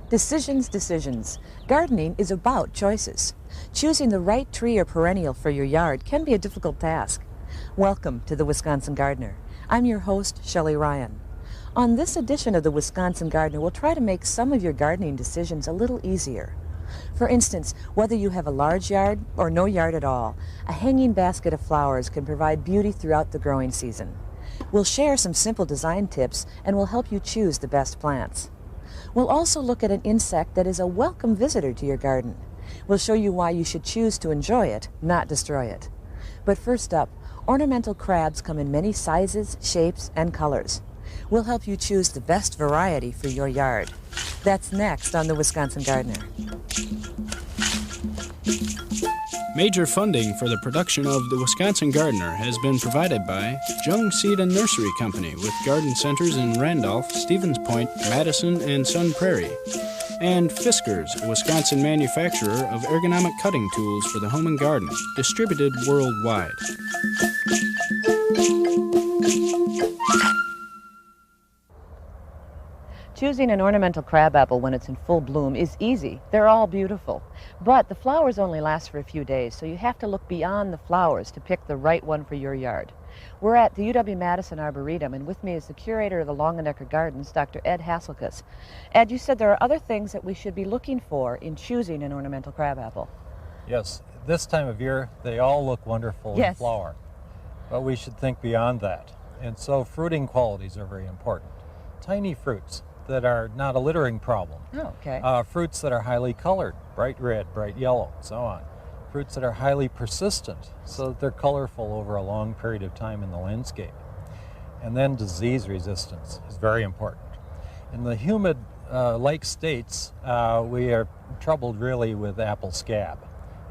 Decisions, decisions. Gardening is about choices. Choosing the right tree or perennial for your yard can be a difficult task. Welcome to the Wisconsin Gardener. I'm your host, Shelley Ryan. On this edition of the Wisconsin Gardener, we'll try to make some of your gardening decisions a little easier. For instance, whether you have a large yard or no yard at all, a hanging basket of flowers can provide beauty throughout the growing season. We'll share some simple design tips and we'll help you choose the best plants. We'll also look at an insect that is a welcome visitor to your garden. We'll show you why you should choose to enjoy it, not destroy it. But first up, ornamental crabs come in many sizes, shapes, and colors. We'll help you choose the best variety for your yard. That's next on the Wisconsin Gardener. Major funding for the production of the Wisconsin Gardener has been provided by Jung Seed and Nursery Company with garden centers in Randolph, Stevens Point, Madison, and Sun Prairie, and Fiskars, a Wisconsin manufacturer of ergonomic cutting tools for the home and garden, distributed worldwide. Choosing an ornamental crabapple when it's in full bloom is easy. They're all beautiful. But the flowers only last for a few days, so you have to look beyond the flowers to pick the right one for your yard. We're at the UW-Madison Arboretum, and with me is the curator of the Longenecker Gardens, Dr. Ed Hasselkus. Ed, you said there are other things that we should be looking for in choosing an ornamental crabapple. Yes, this time of year, they all look wonderful in flower. But we should think beyond that. And so fruiting qualities are very important. Tiny fruits that are not a littering problem. Oh, okay. Fruits that are highly colored, bright red, bright yellow, so on. Fruits that are highly persistent, so that they're colorful over a long period of time in the landscape. And then disease resistance is very important. In the humid lake states, we are troubled really with apple scab.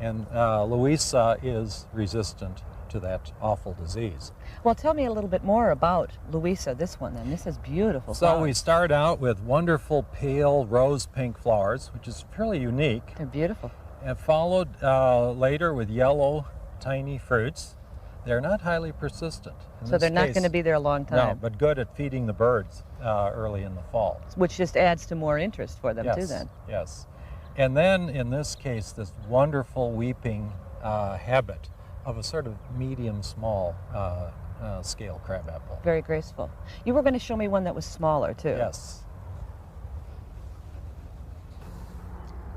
And Louisa is resistant to that awful disease. Well, tell me a little bit more about Louisa, this one then. This is beautiful So flowers. we start out with wonderful pale rose pink flowers, which is fairly unique. They're beautiful. And followed later with yellow tiny fruits. They're not highly persistent. So they're not going to be there a long time. No, but good at feeding the birds early in the fall. Which just adds to more interest for them too then. Yes. And then in this case, this wonderful weeping habit of a sort of medium-small scale crabapple. Very graceful. You were going to show me one that was smaller too. Yes.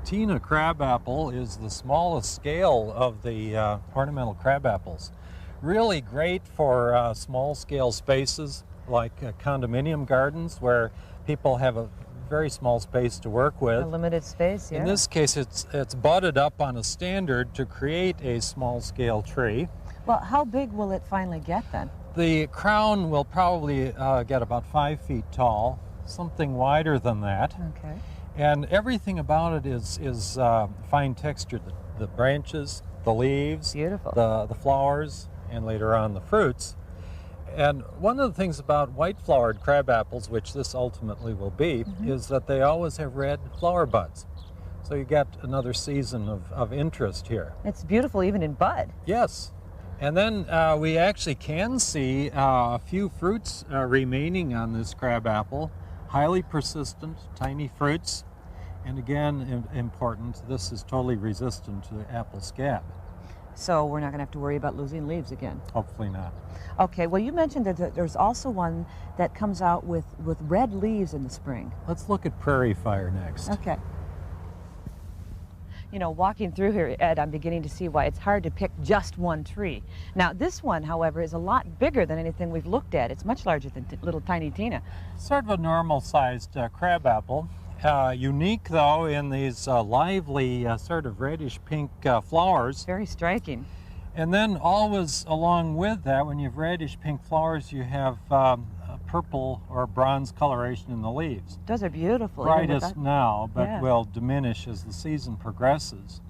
Tina crabapple is the smallest scale of the ornamental crabapples. Really great for small-scale spaces like condominium gardens where people have a very small space to work with. A limited space, yeah. In this case, it's budded up on a standard to create a small-scale tree. Well, how big will it finally get then? The crown will probably get about 5 feet tall, something wider than that. Okay. And everything about it is fine textured. The branches, the leaves, beautiful. The flowers, and later on the fruits. And one of the things about white-flowered crabapples, which this ultimately will be, is that they always have red flower buds. So you get another season of interest here. It's beautiful even in bud. Yes. And then we actually can see a few fruits remaining on this crabapple. Highly persistent, tiny fruits. And again, important, this is totally resistant to apple scab. So we're not going to have to worry about losing leaves again. Hopefully not. Okay, well you mentioned that there's also one that comes out with red leaves in the spring. Let's look at prairie fire next. Okay. You know, walking through here, Ed, I'm beginning to see why it's hard to pick just one tree. Now this one, however, is a lot bigger than anything we've looked at. It's much larger than little tiny Tina. Sort of a normal-sized crabapple. Unique, though, in these lively sort of reddish-pink flowers. Very striking. And then always along with that, when you have reddish-pink flowers, you have purple or bronze coloration in the leaves. Those are beautiful. Brightest now, but will diminish as the season progresses.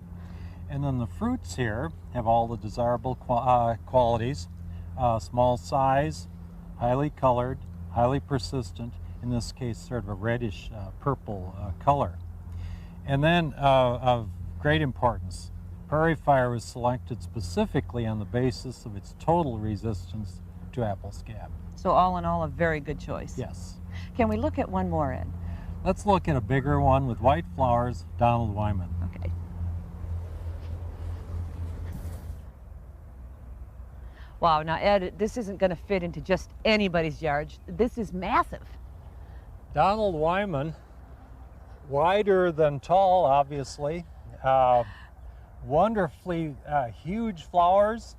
And then the fruits here have all the desirable qualities. Small size, highly colored, highly persistent, in this case sort of a reddish purple color. And then of great importance, prairie fire was selected specifically on the basis of its total resistance to apple scab. So all in all, a very good choice. Yes. Can we look at one more, Ed? Let's look at a bigger one with white flowers, Donald Wyman. Okay. Wow, now Ed, this isn't going to fit into just anybody's yard. This is massive. Donald Wyman, wider than tall, obviously. Wonderfully huge flowers.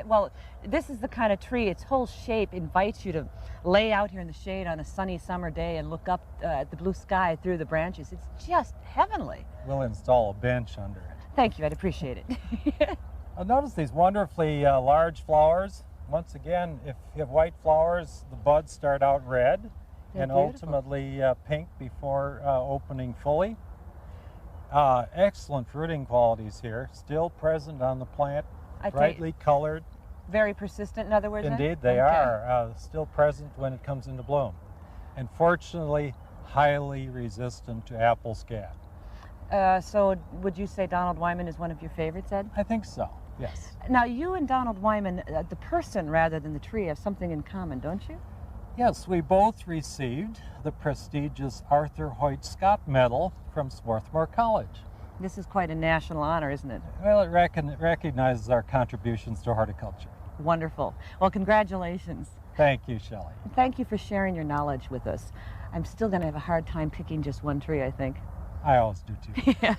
Well, this is the kind of tree, its whole shape invites you to lay out here in the shade on a sunny summer day and look up at the blue sky through the branches. It's just heavenly. We'll install a bench under it. Thank you, I'd appreciate it. Notice these wonderfully large flowers. Once again, if you have white flowers, the buds start out red and ultimately pink before opening fully. Excellent fruiting qualities here, still present on the plant, brightly colored. Very persistent, in other words? Indeed, they are still present when it comes into bloom. And fortunately, highly resistant to apple scab. So would you say Donald Wyman is one of your favorites, Ed? I think so, yes. Now, you and Donald Wyman, the person rather than the tree, have something in common, don't you? Yes, we both received the prestigious Arthur Hoyt Scott Medal from Swarthmore College. This is quite a national honor, isn't it? Well, it recognizes our contributions to horticulture. Wonderful. Well, congratulations. Thank you, Shelley. Thank you for sharing your knowledge with us. I'm still going to have a hard time picking just one tree, I think. I always do, too. Yeah.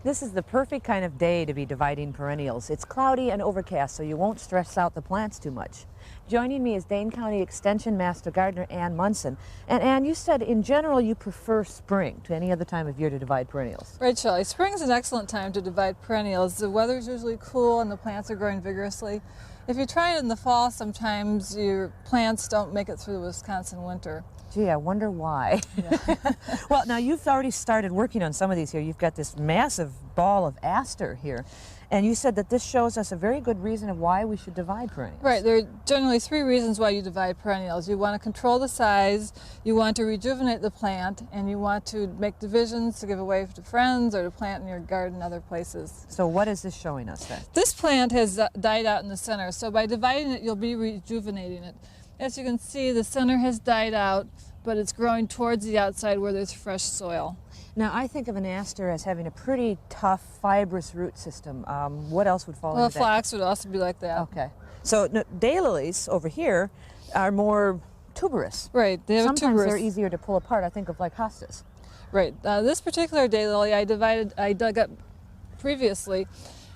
This is the perfect kind of day to be dividing perennials. It's cloudy and overcast, so you won't stress out the plants too much. Joining me is Dane County Extension Master Gardener Ann Munson. And Ann, you said in general you prefer spring to any other time of year to divide perennials. Right, Shelley. Spring is an excellent time to divide perennials. The weather's usually cool and the plants are growing vigorously. If you try it in the fall, sometimes your plants don't make it through the Wisconsin winter. Gee, I wonder why. Yeah. Well, now you've already started working on some of these here. You've got this massive ball of aster here. And you said that this shows us a very good reason of why we should divide perennials. Right, there are generally three reasons why you divide perennials. You want to control the size, you want to rejuvenate the plant, and you want to make divisions to give away to friends or to plant in your garden other places. So what is this showing us then? This plant has died out in the center, so by dividing it you'll be rejuvenating it. As you can see, the center has died out, but it's growing towards the outside where there's fresh soil. Now, I think of an aster as having a pretty tough, fibrous root system. What else would fall Well, into that? flax would also be like that. Okay. So daylilies over here are more tuberous. Right, they have Sometimes tuberous. they're easier to pull apart. I think of like hostas. Right. This particular daylily I dug up previously,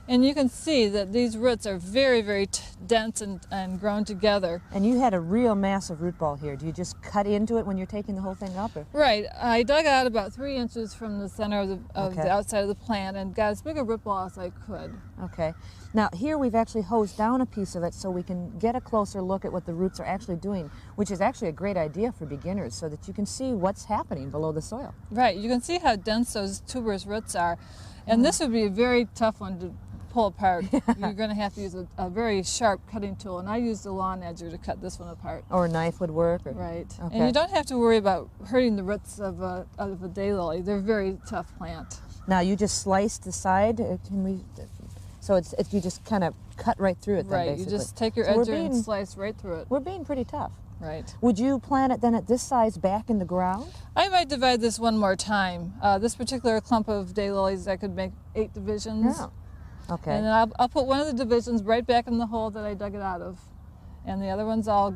and you can see that these roots are very, very dense and grown together. And you had a real massive root ball here. Do you just cut into it when you're taking the whole thing up? Or? Right. I dug out about 3 inches from the center of the outside of the plant and got as big a root ball as I could. Okay. Now here we've actually hosed down a piece of it so we can get a closer look at what the roots are actually doing, which is actually a great idea for beginners so that you can see what's happening below the soil. Right. You can see how dense those tuberous roots are. And this would be a very tough one to pull apart. You're going to have to use a very sharp cutting tool, and I used a lawn edger to cut this one apart. Or a knife would work? Or... Right. Okay. And you don't have to worry about hurting the roots of a daylily. They're a very tough plant. Now you just sliced the side. Can we? So it's you just kind of cut right through it then, Right. basically. You just take your edger and slice right through it. We're being pretty tough. Right. Would you plant it then at this size back in the ground? I might divide this one more time. This particular clump of daylilies, I could make 8 divisions. Yeah. Okay. And then I'll put one of the divisions right back in the hole that I dug it out of. And the other ones I'll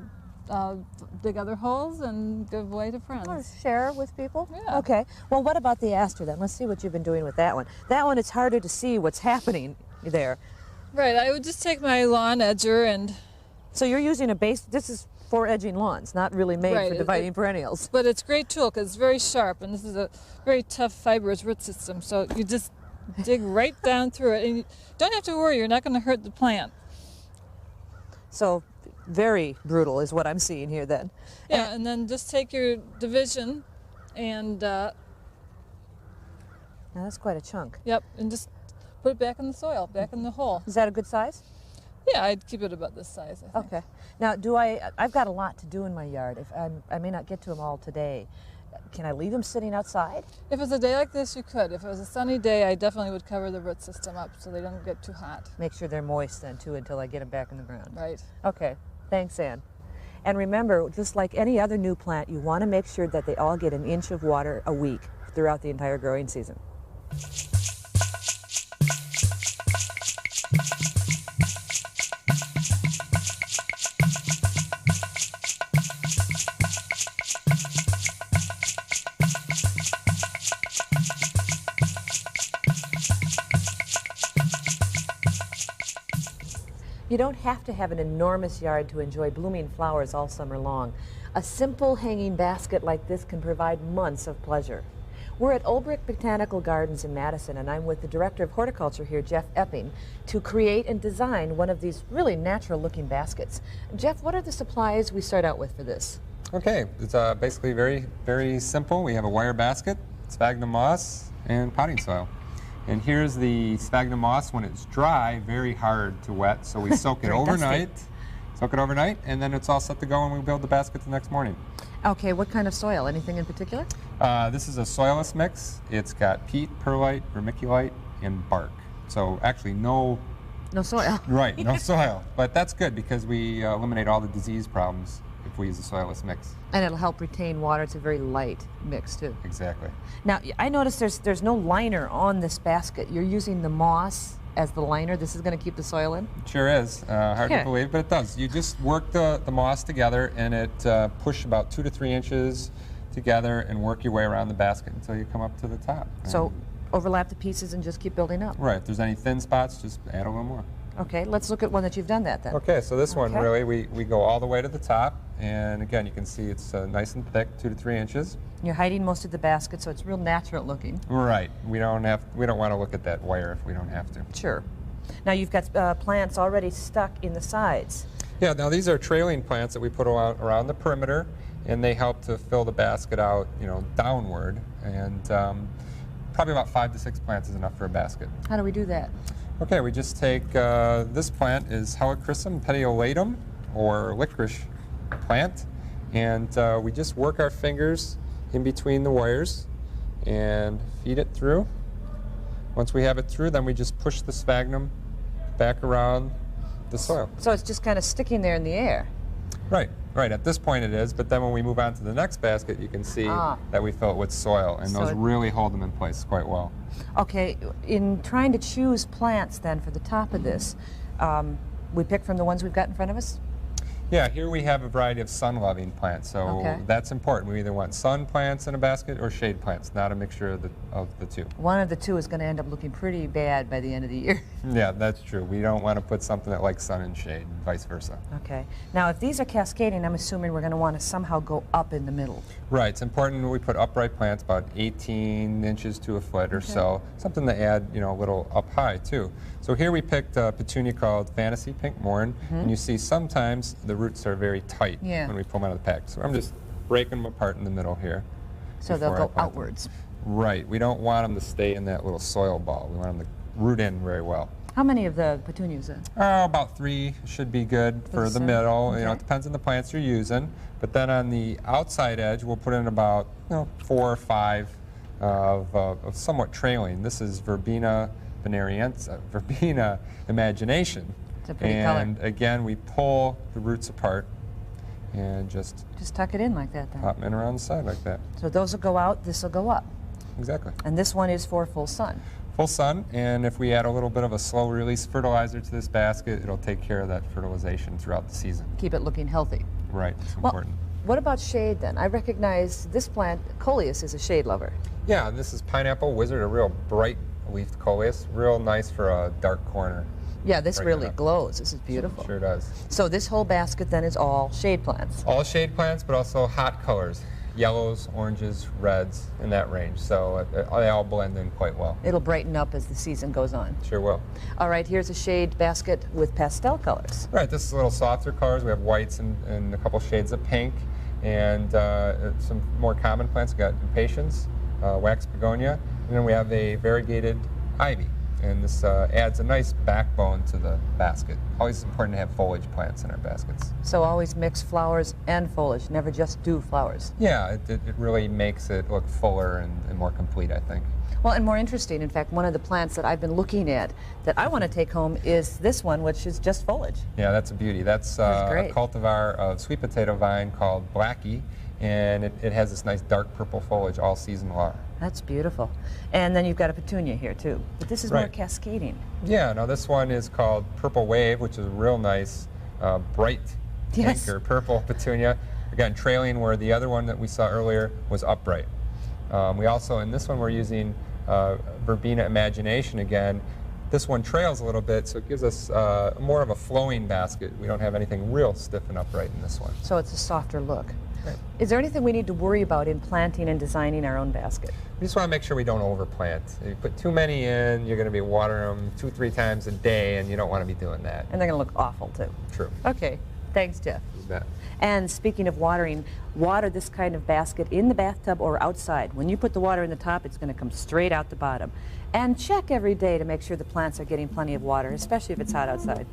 dig other holes and give away to friends. Or share with people? Yeah. Okay. Well, what about the aster then? Let's see what you've been doing with that one. That one, it's harder to see what's happening there. Right. I would just take my lawn edger and... So you're using a base, this is for edging lawns, not really made for dividing perennials. But it's a great tool because it's very sharp, and this is a very tough fibrous root system. So you just dig right down through it, and you don't have to worry, you're not going to hurt the plant. So very brutal is what I'm seeing here then. Yeah, and then just take your division and, Now that's quite a chunk. yep, and just put it back in the soil, back in the hole. Is that a good size? Yeah, I'd keep it about this size, I think. Okay. Now, I've got a lot to do in my yard. If I may not get to them all today. Can I leave them sitting outside? If it's a day like this, you could. If it was a sunny day, I definitely would cover the root system up so they don't get too hot. Make sure they're moist then, too, until I get them back in the ground. Right. Okay. Thanks, Ann. And remember, just like any other new plant, you want to make sure that they all get an inch of water a week throughout the entire growing season. You don't have to have an enormous yard to enjoy blooming flowers all summer long. A simple hanging basket like this can provide months of pleasure. We're at Olbrich Botanical Gardens in Madison, and I'm with the Director of Horticulture here, Jeff Epping, to create and design one of these really natural-looking baskets. Jeff, what are the supplies we start out with for this? Okay, it's basically very, very simple. We have a wire basket, sphagnum moss, and potting soil. And here's the sphagnum moss when it's dry, very hard to wet, so we soak it overnight. Soak it overnight, and then it's all set to go and we build the basket the next morning. Okay, what kind of soil? Anything in particular? This is a soilless mix. It's got peat, perlite, vermiculite, and bark. So actually no soil. Right, no soil. But that's good because we eliminate all the disease problems if we use a soilless mix. And it'll help retain water. It's a very light mix, too. Exactly. Now, I noticed there's no liner on this basket. You're using the moss as the liner. This is going to keep the soil in? It sure is. Hard to believe, but it does. You just work the moss together, and it push about 2 to 3 inches together and work your way around the basket until you come up to the top. So overlap the pieces and just keep building up? Right. If there's any thin spots, just add a little more. Okay, let's look at one that you've done that then. Okay, so this one really, we go all the way to the top, and again, you can see it's nice and thick, 2 to 3 inches. You're hiding most of the basket, so it's real natural looking. Right. We don't want to look at that wire if we don't have to. Sure. Now you've got plants already stuck in the sides. Yeah. Now these are trailing plants that we put around the perimeter, and they help to fill the basket out, downward, and probably about 5 to 6 plants is enough for a basket. How do we do that? Okay, we just take, this plant is Helichrysum petiolatum, or licorice plant, and we just work our fingers in between the wires and feed it through. Once we have it through, then we just push the sphagnum back around the soil. So it's just kind of sticking there in the air? Right. At this point it is, but then when we move on to the next basket, you can see that we fill it with soil, and those really hold them in place quite well. Okay, in trying to choose plants then for the top of this, we pick from the ones we've got in front of us? Yeah, here we have a variety of sun-loving plants, so that's important. We either want sun plants in a basket or shade plants, not a mixture of the two. One of the two is going to end up looking pretty bad by the end of the year. Yeah, that's true. We don't want to put something that likes sun and shade, and vice versa. Okay. Now, if these are cascading, I'm assuming we're going to want to somehow go up in the middle. Right. It's important we put upright plants about 18 inches to a foot or so, something to add, a little up high, too. So here we picked a petunia called Fantasy Pink Morn, and you see sometimes the roots are very tight when we pull them out of the pack. So I'm just breaking them apart in the middle here. So they'll go outwards. Right. We don't want them to stay in that little soil ball. We want them to root in very well. How many of the petunias then? About 3 should be good for the middle. It depends on the plants you're using. But then on the outside edge, we'll put in about 4 or 5 of somewhat trailing. This is Verbena veneriensis, Verbena imagination. It's a pretty color. And again, we pull the roots apart and just tuck it in like that then. Pop them in around the side like that. So those will go out, this will go up. Exactly. And this one is for full sun. Full sun, and if we add a little bit of a slow release fertilizer to this basket, it'll take care of that fertilization throughout the season. Keep it looking healthy. Right, it's important. What about shade then? I recognize this plant, Coleus, is a shade lover. Yeah, this is Pineapple Wizard, a real bright leafed Coleus, real nice for a dark corner. Yeah, this really glows. This is beautiful. Sure does. So this whole basket then is all shade plants? All shade plants, but also hot colors. Yellows, oranges, reds, in that range. So they all blend in quite well. It'll brighten up as the season goes on. Sure will. All right, here's a shade basket with pastel colors. Right, this is a little softer colors. We have whites and a couple shades of pink. And some more common plants. We've got impatiens, wax begonia, and then we have a variegated ivy. and this adds a nice backbone to the basket. Always important to have foliage plants in our baskets. So always mix flowers and foliage, never just do flowers. Yeah, it really makes it look fuller and more complete, I think. Well, and more interesting. In fact, one of the plants that I've been looking at that I want to take home is this one, which is just foliage. Yeah, that's a beauty. That's a cultivar of sweet potato vine called Blackie, and it has this nice dark purple foliage all season long. That's beautiful. And then you've got a petunia here too, but this is more cascading. Yeah, no, this one is called Purple Wave, which is a real nice bright pink or purple petunia. Again, trailing where the other one that we saw earlier was upright. We also, in this one, we're using Verbena Imagination again. This one trails a little bit, so it gives us more of a flowing basket. We don't have anything real stiff and upright in this one. So it's a softer look. Right. Is there anything we need to worry about in planting and designing our own basket? We just want to make sure we don't overplant. If you put too many in, you're going to be watering them 2-3 times a day, and you don't want to be doing that. And they're going to look awful too. True. Okay, thanks, Jeff. You bet. And speaking of watering, water this kind of basket in the bathtub or outside. When you put the water in the top, it's going to come straight out the bottom. And check every day to make sure the plants are getting plenty of water, especially if it's hot outside.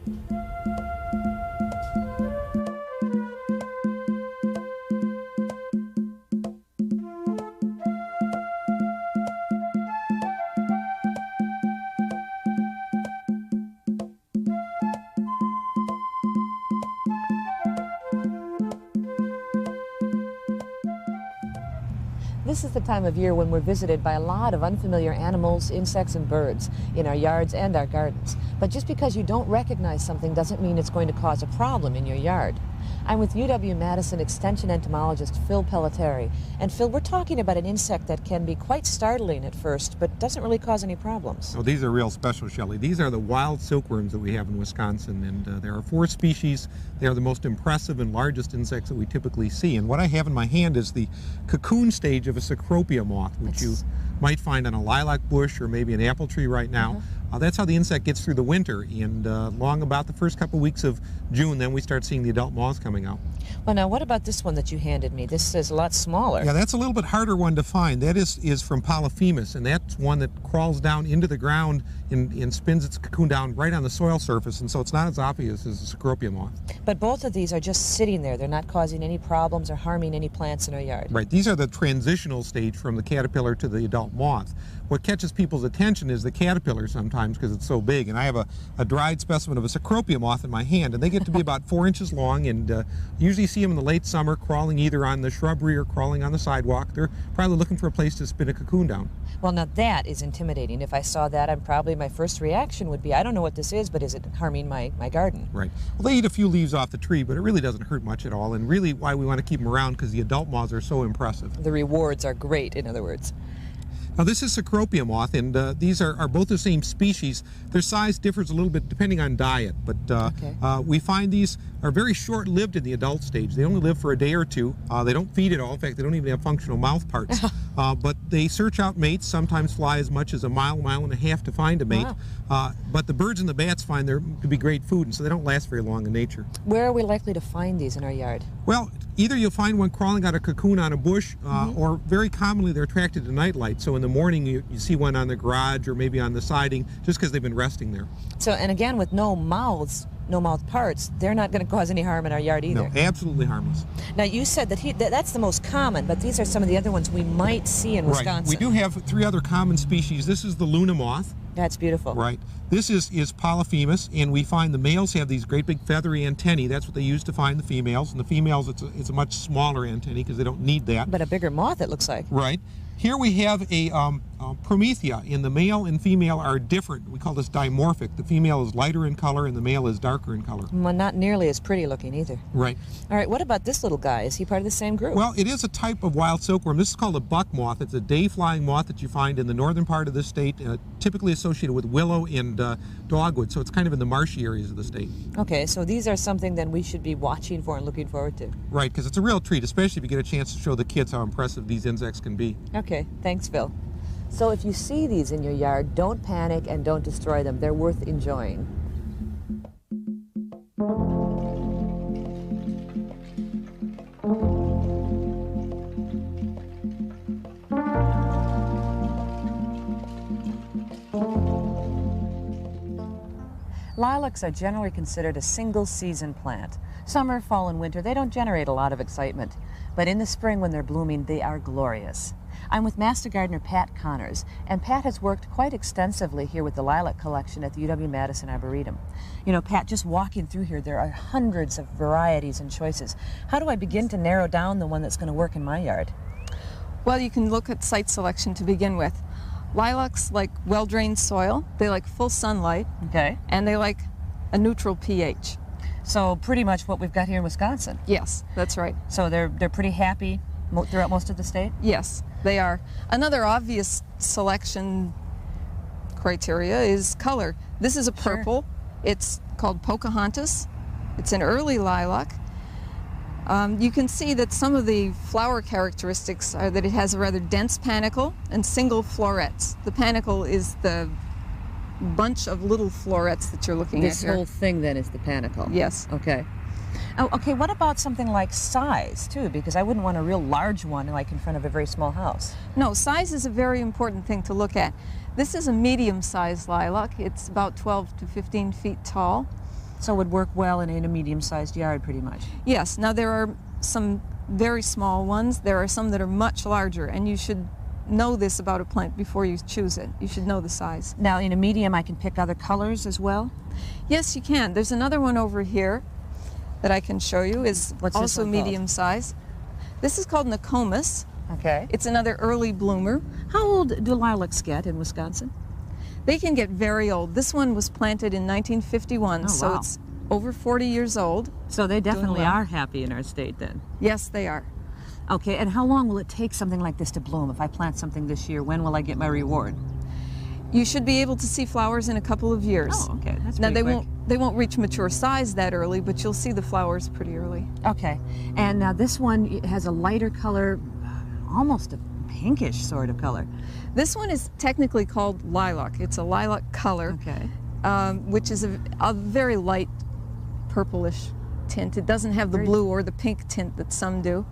This is the time of year when we're visited by a lot of unfamiliar animals, insects, and birds in our yards and our gardens. But just because you don't recognize something doesn't mean it's going to cause a problem in your yard. I'm with UW-Madison Extension entomologist Phil Pelletieri. And Phil, we're talking about an insect that can be quite startling at first, but doesn't really cause any problems. Oh, these are real special, Shelley. These are the wild silkworms that we have in Wisconsin, and there are 4 species. They are the most impressive and largest insects that we typically see. And what I have in my hand is the cocoon stage of a cecropia moth, which you might find on a lilac bush or maybe an apple tree right now. That's how the insect gets through the winter, and long about the first couple weeks of June, then we start seeing the adult moths coming out. Well, now, what about this one that you handed me? This is a lot smaller. Yeah, that's a little bit harder one to find. That is from Polyphemus, and that's one that crawls down into the ground and spins its cocoon down right on the soil surface, and so it's not as obvious as a cecropia moth. But both of these are just sitting there. They're not causing any problems or harming any plants in our yard. Right. These are the transitional stage from the caterpillar to the adult moth. What catches people's attention is the caterpillar sometimes because it's so big. And I have a dried specimen of a cecropia moth in my hand, and they get to be about 4 inches long, and usually see them in the late summer crawling either on the shrubbery or crawling on the sidewalk. They're probably looking for a place to spin a cocoon down. Well, now that is intimidating. If I saw that, my first reaction would be, I don't know what this is, but is it harming my garden? Right. Well, they eat a few leaves off the tree, but it really doesn't hurt much at all, and really why we want to keep them around, because the adult moths are so impressive. The rewards are great, in other words. Now, this is cecropia moth, and these are both the same species. Their size differs a little bit depending on diet, but we find these are very short-lived in the adult stage. They only live for a day or two. They don't feed at all. In fact, they don't even have functional mouth parts. But they search out mates, sometimes fly as much as a mile and a half to find a mate. Wow. But the birds and the bats find there to be great food, and so they don't last very long in nature. Where are we likely to find these in our yard? Well, either you'll find one crawling out of a cocoon on a bush, or very commonly they're attracted to nightlight. So in the morning you see one on the garage or maybe on the siding just because they've been resting there. So, and again, with no mouth parts, they're not going to cause any harm in our yard either. No, absolutely harmless. Now, you said that's the most common, but these are some of the other ones we might see in Wisconsin. Right. We do have 3 other common species. This is the Luna moth. That's beautiful. Right. This is Polyphemus, and we find the males have these great big feathery antennae. That's what they use to find the females. And the females, it's a much smaller antennae because they don't need that. But a bigger moth, it looks like. Right. Here we have a Promethea, and the male and female are different. We call this dimorphic. The female is lighter in color and the male is darker in color. Well, not nearly as pretty looking either. Right. All right, what about this little guy? Is he part of the same group? Well, it is a type of wild silkworm. This is called a buck moth. It's a day-flying moth that you find in the northern part of the state, typically associated with willow and dogwood, so it's kind of in the marshy areas of the state. Okay, so these are something then we should be watching for and looking forward to. Right, because it's a real treat, especially if you get a chance to show the kids how impressive these insects can be. Okay, thanks, Phil. So if you see these in your yard, don't panic and don't destroy them. They're worth enjoying. Lilacs are generally considered a single-season plant. Summer, fall, and winter, they don't generate a lot of excitement. But in the spring when they're blooming, they are glorious. I'm with Master Gardener Pat Connors, and Pat has worked quite extensively here with the lilac collection at the UW-Madison Arboretum. You know, Pat, just walking through here, there are hundreds of varieties and choices. How do I begin to narrow down the one that's going to work in my yard? Well, you can look at site selection to begin with. Lilacs like well-drained soil, they like full sunlight, Okay. and they like a neutral pH. So pretty much what we've got here in Wisconsin. Yes, that's right. So they're pretty happy throughout most of the state? Yes, they are. Another obvious selection criteria is color. This is a purple. Sure. It's called Pocahontas. It's an early lilac. You can see that some of the flower characteristics are that it has a rather dense panicle and single florets. The panicle is the bunch of little florets that you're looking at here. This whole thing then is the panicle? Yes. Okay. Oh, okay, what about something like size too? Because I wouldn't want a real large one like in front of a very small house. No, size is a very important thing to look at. This is a medium-sized lilac. It's about 12 to 15 feet tall. So it would work well in a medium-sized yard pretty much? Yes. Now there are some very small ones. There are some that are much larger, and you should know this about a plant before you choose it. You should know the size. Now in a medium I can pick other colors as well? Yes, you can. There's another one over here that I can show you. Is also medium size. This is called Nokomis. Okay. It's another early bloomer. How old do lilacs get in Wisconsin? They can get very old. This one was planted in 1951, oh, so wow. It's over 40 years old. So they definitely well. are happy in our state then? Yes, they are. Okay, and how long will it take something like this to bloom? If I plant something this year, when will I get my reward? You should be able to see flowers in a couple of years. Oh, okay, that's now pretty quick. They won't reach mature size that early, but you'll see the flowers pretty early. Okay, and now this one has a lighter color, almost a pinkish sort of color. This one is technically called lilac. It's a lilac color, okay, which is a very light purplish tint. It doesn't have the blue or the pink tint that some do.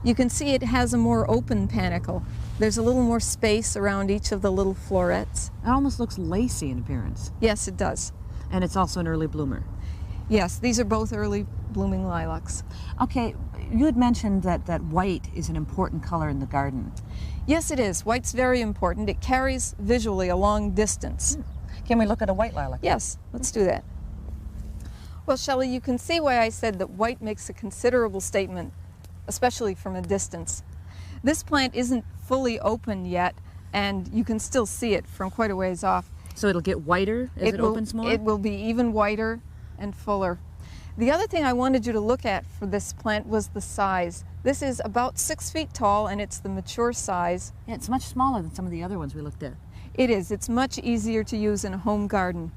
You can see it has a more open panicle. There's a little more space around each of the little florets. It almost looks lacy in appearance. Yes, it does. And it's also an early bloomer. Yes, these are both early blooming lilacs. Okay, you had mentioned that white is an important color in the garden. Yes, it is. White's very important. It carries visually a long distance. Can we look at a white lilac? Yes, let's do that. Well, Shelley, you can see why I said that white makes a considerable statement, especially from a distance. This plant isn't fully open yet, and you can still see it from quite a ways off. So it'll get whiter as it opens more? It will be even whiter and fuller. The other thing I wanted you to look at for this plant was the size. This is about 6 feet tall, and it's the mature size. Yeah, it's much smaller than some of the other ones we looked at. It is. It's much easier to use in a home garden.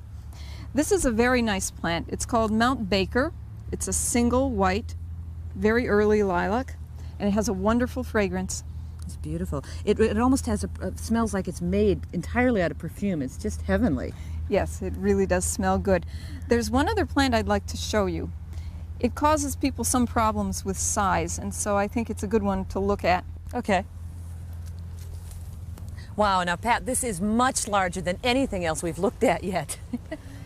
This is a very nice plant. It's called Mount Baker. It's a single white, very early lilac, and it has a wonderful fragrance. It's beautiful. It almost has smells like it's made entirely out of perfume. It's just heavenly. Yes, it really does smell good. There's one other plant I'd like to show you. It causes people some problems with size, and so I think it's a good one to look at. Okay. Wow, now Pat, this is much larger than anything else we've looked at yet.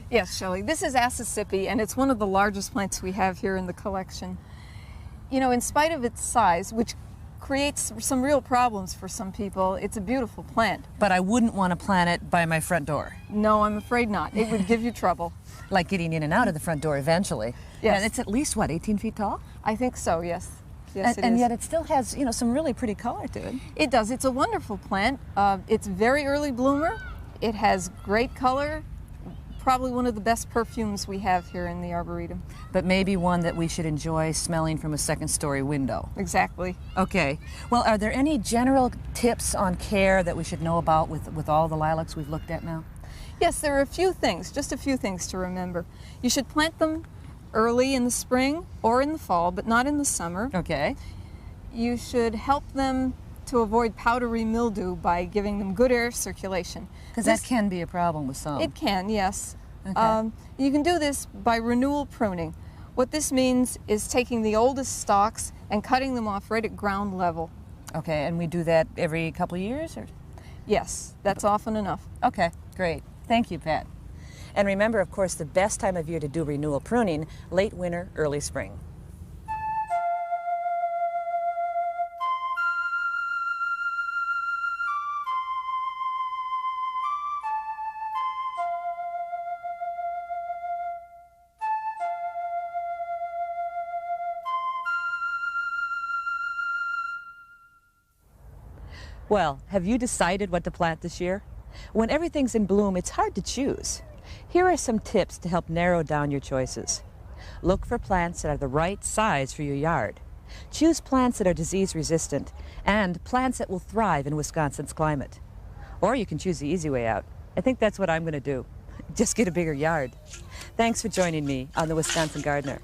Yes, Shelley, this is Assisipi, and it's one of the largest plants we have here in the collection. You know, in spite of its size, which creates some real problems for some people, it's a beautiful plant. But I wouldn't want to plant it by my front door. No, I'm afraid not. It would give you trouble. Like getting in and out of the front door eventually. Yes. And it's at least, what, 18 feet tall? I think so, yes. Yes, it is. And yet it still has, you know, some really pretty color to it. It does. It's a wonderful plant. It's a very early bloomer. It has great color. Probably one of the best perfumes we have here in the Arboretum. But maybe one that we should enjoy smelling from a second-story window. Exactly. Okay. Well, are there any general tips on care that we should know about with all the lilacs we've looked at now? Yes, there are a few things, just a few things to remember. You should plant them early in the spring or in the fall, but not in the summer. Okay. You should help them to avoid powdery mildew by giving them good air circulation. Because that can be a problem with some. It can, yes. Okay. You can do this by renewal pruning. What this means is taking the oldest stalks and cutting them off right at ground level. Okay, and we do that every couple of years? Or? Yes, that's often enough. Okay, great. Thank you, Pat. And remember, of course, the best time of year to do renewal pruning, late winter, early spring. Well, have you decided what to plant this year? When everything's in bloom, it's hard to choose. Here are some tips to help narrow down your choices. Look for plants that are the right size for your yard. Choose plants that are disease resistant and plants that will thrive in Wisconsin's climate. Or you can choose the easy way out. I think that's what I'm going to do. Just get a bigger yard. Thanks for joining me on the Wisconsin Gardener.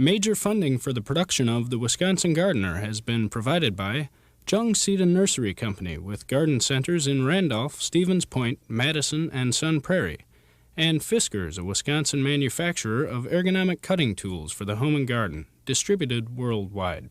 Major funding for the production of The Wisconsin Gardener has been provided by Jung Seed and Nursery Company with garden centers in Randolph, Stevens Point, Madison, and Sun Prairie, and Fiskars, a Wisconsin manufacturer of ergonomic cutting tools for the home and garden, distributed worldwide.